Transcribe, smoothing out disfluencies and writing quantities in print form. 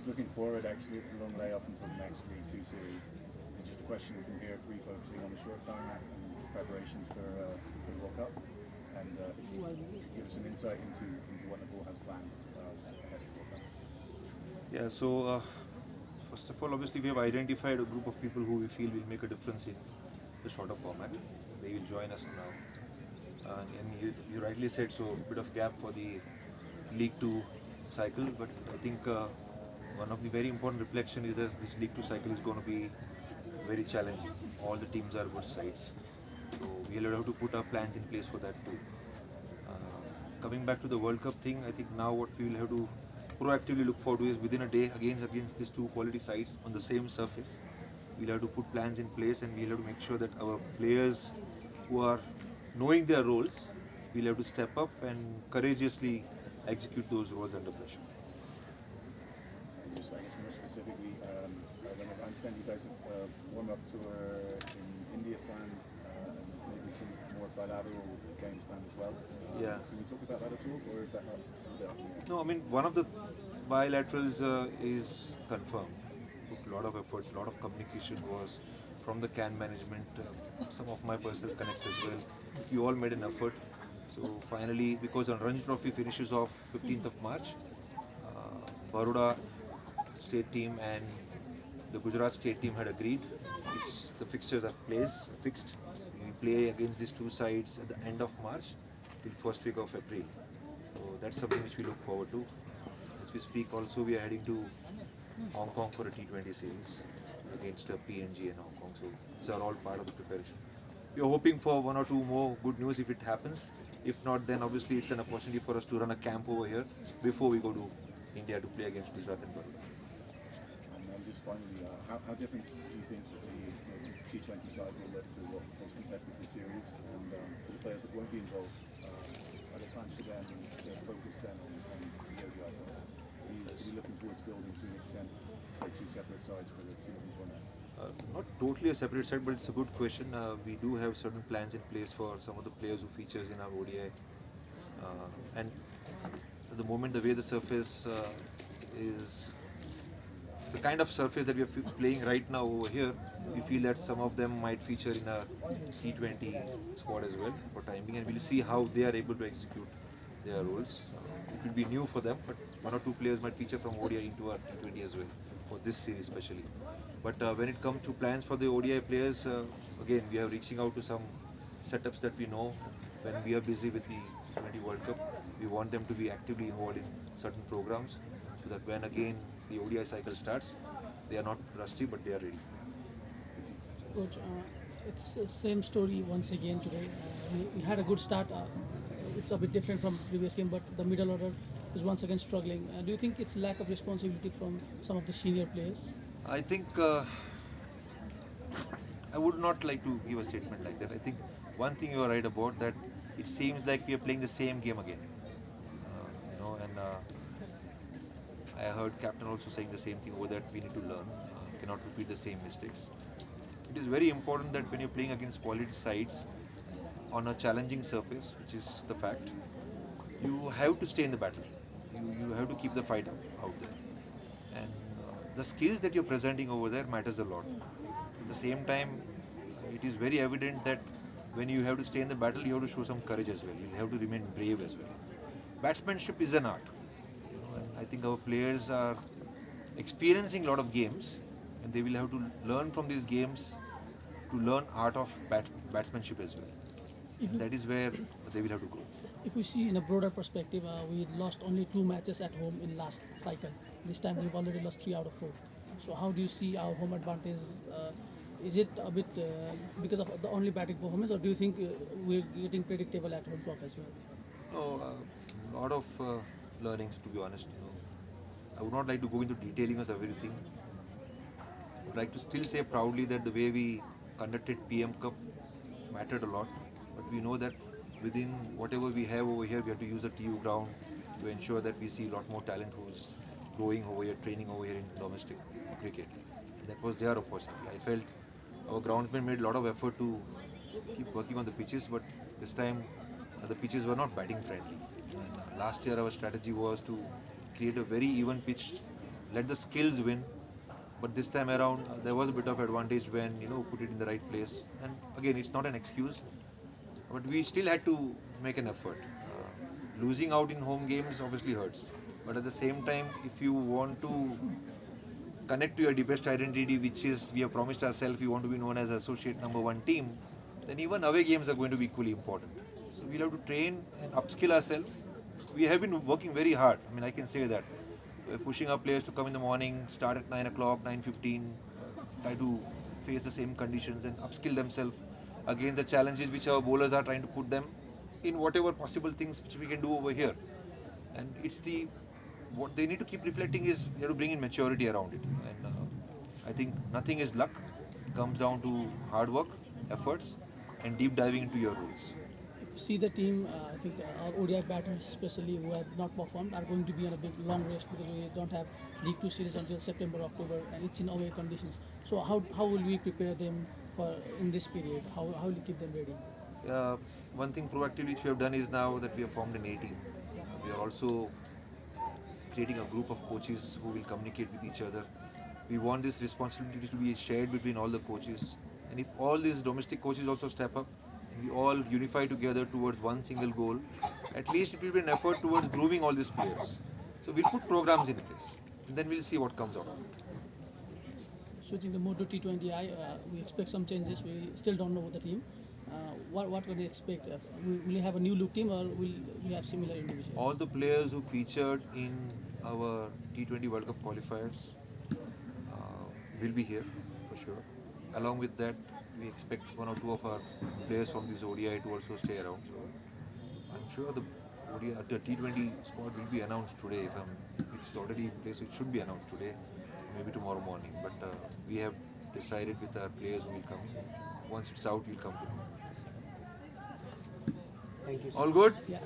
Just looking forward, actually, it's a long layoff until the next League-2 series. Is it just a question from here of refocusing on the short format and preparations for the World Cup? And if you could give us some insight into what Nepal has planned ahead of the World Cup. Yeah, so first of all, obviously, we have identified a group of people who we feel will make a difference in the shorter format. They will join us now. And you rightly said, so a bit of gap for the League 2 cycle, but I think one of the very important reflection is that this League 2 cycle is going to be very challenging. All the teams are good sides, so we'll have to put our plans in place for that too. Uh, Coming back to the World Cup thing, I think now what we will have to proactively look forward to is within a day against these two quality sides on the same surface. We'll have to put plans in place and we'll have to make sure that our players who are knowing their roles, we'll have to step up and courageously execute those roles under pressure. And just, I guess, more specifically, I understand you guys have warm-up tour in India planned, and maybe some more bilateral games planned as well. Yeah. Can you talk about that at all, or is that not something? No, I mean, one of the bilaterals is confirmed. Put a lot of effort, a lot of communication was from the CAN management, some of my personal connects as well. We all made an effort. So finally, because the Ranji Trophy finishes off 15th of March, Baroda state team and the Gujarat state team had agreed. The fixtures are fixed. We play against these two sides at the end of March till first week of April. So that's something which we look forward to. As we speak, also we are heading to Hong Kong for a T20 series against PNG and Hong Kong. So these are all part of the preparation. We are hoping for one or two more good news if it happens. If not, then obviously it's an opportunity for us to run a camp over here before we go to India to play against Gujarat and Baroda. And then just finally, how different do you think the T20 side will look to what was contested this series? And for the players that won't be involved, are there plans for them to focus then on the ODI side? Are you looking towards building to an extent, say, two separate sides for the two different formats? Not totally a separate side, but it's a good question. We do have certain plans in place for some of the players who features in our ODI. And at the moment, the way the surface is the kind of surface that we are playing right now over here, we feel that some of them might feature in a T20 squad as well for time being, and we'll see how they are able to execute their roles. It will be new for them, but one or two players might feature from ODI into our T20 as well for this series especially. But when it comes to plans for the ODI players, again we are reaching out to some setups that we know. When we are busy with the T20 World Cup, we want them to be actively involved in certain programs so that when again the ODI cycle starts, they are not rusty but they are ready. Coach, it's the same story once again today. We had a good start. It's a bit different from previous game, but the middle order is once again struggling. Do you think it's lack of responsibility from some of the senior players? I think I would not like to give a statement like that. I think one thing you are right about that it seems like we are playing the same game again. And I heard captain also saying the same thing over that we need to learn, cannot repeat the same mistakes. It is very important that when you're playing against quality sides on a challenging surface, which is the fact, you have to stay in the battle. You have to keep the fight out there. And the skills that you're presenting over there matters a lot. At the same time, it is very evident that when you have to stay in the battle, you have to show some courage as well. You have to remain brave as well. Batsmanship is an art, and I think our players are experiencing a lot of games, and they will have to learn from these games to learn art of batsmanship as well. If And you, that is where they will have to grow. if we see in a broader perspective, we lost only two matches at home in last cycle. This time we've already lost 3 out of 4. So how do you see our home advantage? Is it a bit because of the only batting performance, or do you think we're getting predictable at home turf as well? No, a lot of learnings, to be honest. I would not like to go into detailing of everything. I would like to still say proudly that the way we conducted PM Cup mattered a lot. But we know that within whatever we have over here, we have to use the TU ground to ensure that we see a lot more talent who's growing over here, training over here in domestic cricket. And that was their opportunity. I felt our groundsmen made a lot of effort to keep working on the pitches, but this time the pitches were not batting friendly. And last year our strategy was to create a very even pitch let the skills win. But this time around, there was a bit of advantage when put it in the right place. And again, it's not an excuse, but we still had to make an effort. Losing out in home games obviously hurts, but at the same time, if you want to connect to your deepest identity, which is we have promised ourselves we want to be known as associate number one team, then even away games are going to be equally important. So we'll have to train and upskill ourselves. We have been working very hard. I mean, I can say that. We're pushing our players to come in the morning, start at 9 o'clock, 9:15, try to face the same conditions and upskill themselves against the challenges which our bowlers are trying to put them in whatever possible things which we can do over here. And it's what they need to keep reflecting is you have to bring in maturity around it. And I think nothing is luck. It comes down to hard work, efforts, and deep diving into your rules. See the team, I think our ODI batters especially who have not performed are going to be on a big long rest because we don't have League-2 series until September, October and it's in away conditions. So how will we prepare them for in this period? How will you keep them ready? One thing proactively which we have done is now that we have formed an A team. We are also creating a group of coaches who will communicate with each other. We want this responsibility to be shared between all the coaches. And if all these domestic coaches also step up and we all unify together towards one single goal, at least it will be an effort towards grooming all these players. So we'll put programs in place and then we'll see what comes out of it. Switching the mode to T20I, we expect some changes. We still don't know the team. What can we expect? Will you have a new look team or will we have similar individuals? All the players who featured in our T20 World Cup qualifiers will be here for sure. Along with that, we expect one or two of our players from this ODI to also stay around. So I'm sure the ODI, the T20 squad will be announced today. It's already in place, so it should be announced today, maybe tomorrow morning. But we have decided with our players who will come. Once it's out, we'll come to know. Thank you. All good? Yeah.